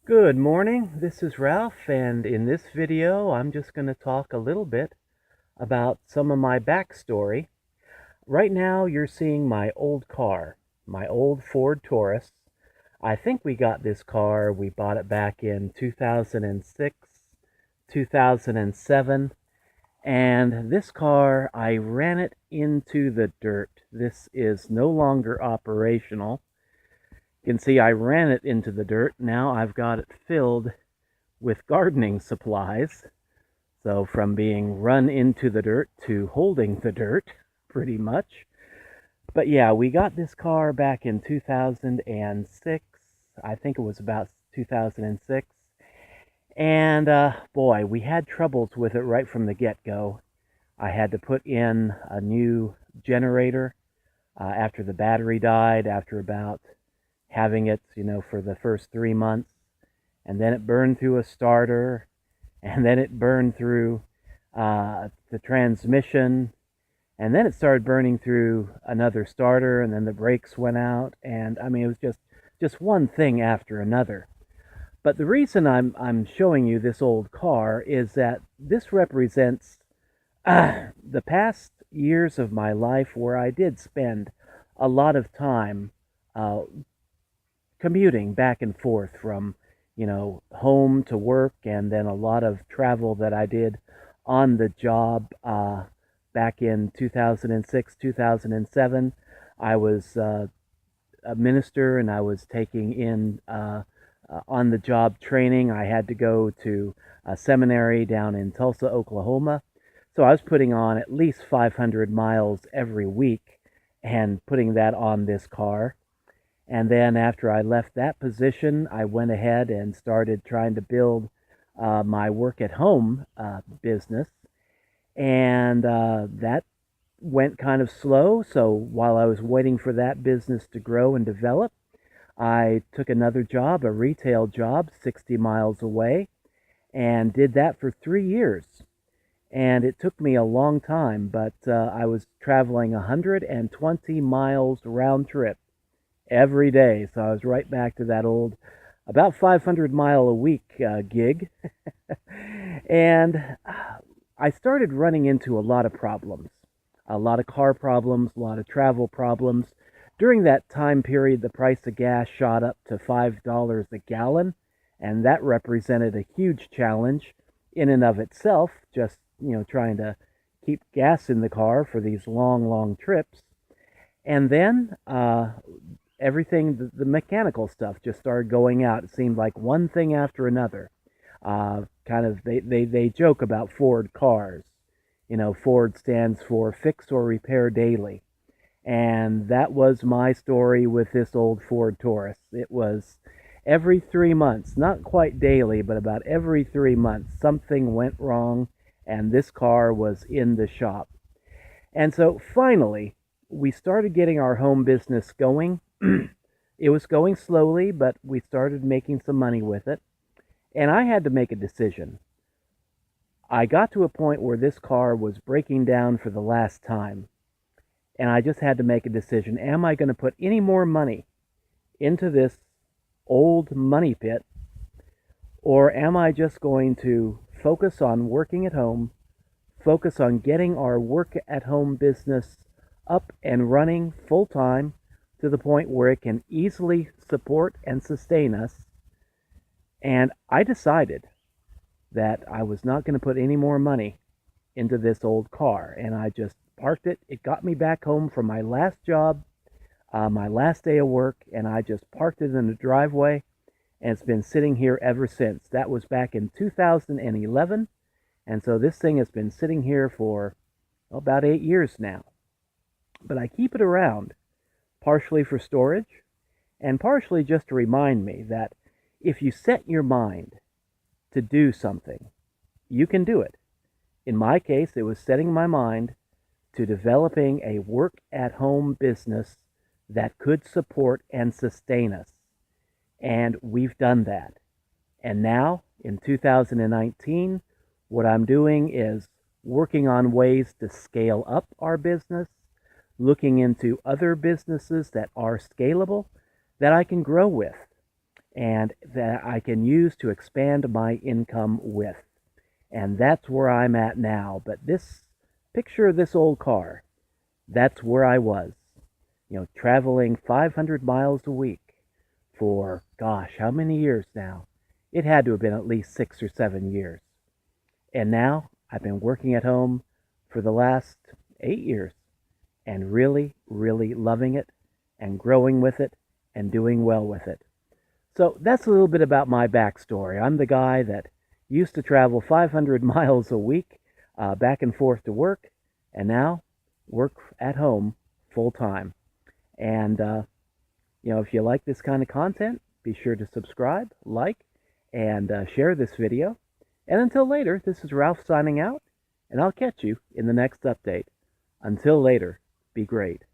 Good morning, this is Ralph, and in this video I'm just going to talk a little bit about some of my backstory. Right now you're seeing my old car, my old Ford Taurus. I think we got this car, we bought it back in 2006, 2007, and this car, I ran it into the dirt. This is no longer operational. You can see I ran it into the dirt. Now I've got it filled with gardening supplies. So from being run into the dirt to holding the dirt, pretty much. But yeah, we got this car back in 2006. I think it was about 2006. And boy, we had troubles with it right from the get-go. I had to put in a new generator after the battery died, after about having it, for the first 3 months. And then it burned through a starter, and then it burned through the transmission, and then it started burning through another starter, and then the brakes went out, and I mean it was just one thing after another. But the reason I'm showing you this old car is that this represents the past years of my life where I did spend a lot of time uh, commuting back and forth from, home to work, and then a lot of travel that I did on the job back in 2006, 2007. I was a minister, and I was taking in on the job training. I had to go to a seminary down in Tulsa, Oklahoma. So I was putting on at least 500 miles every week and putting that on this car. And then after I left that position, I went ahead and started trying to build my work at home business. And that went kind of slow. So while I was waiting for that business to grow and develop, I took another job, a retail job, 60 miles away, and did that for 3 years. And it took me a long time, but I was traveling 120 miles round trip every day. So I was right back to that old, about 500 mile a week gig. And I started running into a lot of problems, a lot of car problems, a lot of travel problems. During that time period, the price of gas shot up to $5 a gallon, and that represented a huge challenge in and of itself, just, trying to keep gas in the car for these long, long trips. And then everything, the mechanical stuff just started going out. It seemed like one thing after another. Kind of, they joke about Ford cars. Ford stands for fix or repair daily. And that was my story with this old Ford Taurus. It was every 3 months, not quite daily, but about every 3 months, something went wrong, and this car was in the shop. And so finally, we started getting our home business going. It was going slowly, but we started making some money with it. And I had to make a decision. I got to a point where this car was breaking down for the last time. And I just had to make a decision. Am I going to put any more money into this old money pit? Or am I just going to focus on working at home, focus on getting our work at home business up and running full time to the point where it can easily support and sustain us? And I decided that I was not going to put any more money into this old car, and I just parked it. It got me back home from my last job, my last day of work, and I just parked it in the driveway, and it's been sitting here ever since. That was back in 2011, and so this thing has been sitting here for about 8 years now. But I keep it around, partially for storage, and partially just to remind me that if you set your mind to do something, you can do it. In my case, it was setting my mind to developing a work-at-home business that could support and sustain us. And we've done that. And now, in 2019, what I'm doing is working on ways to scale up our business, looking into other businesses that are scalable, that I can grow with. and that I can use to expand my income with. And that's where I'm at now. But this picture of this old car, that's where I was, traveling 500 miles a week for, gosh, how many years now? It had to have been at least 6 or 7 years. And now I've been working at home for the last 8 years and really, really loving it and growing with it and doing well with it. So that's a little bit about my backstory. I'm the guy that used to travel 500 miles a week back and forth to work, and now work at home full time. And, if you like this kind of content, be sure to subscribe, like, and share this video. And until later, this is Ralph signing out, and I'll catch you in the next update. Until later, be great.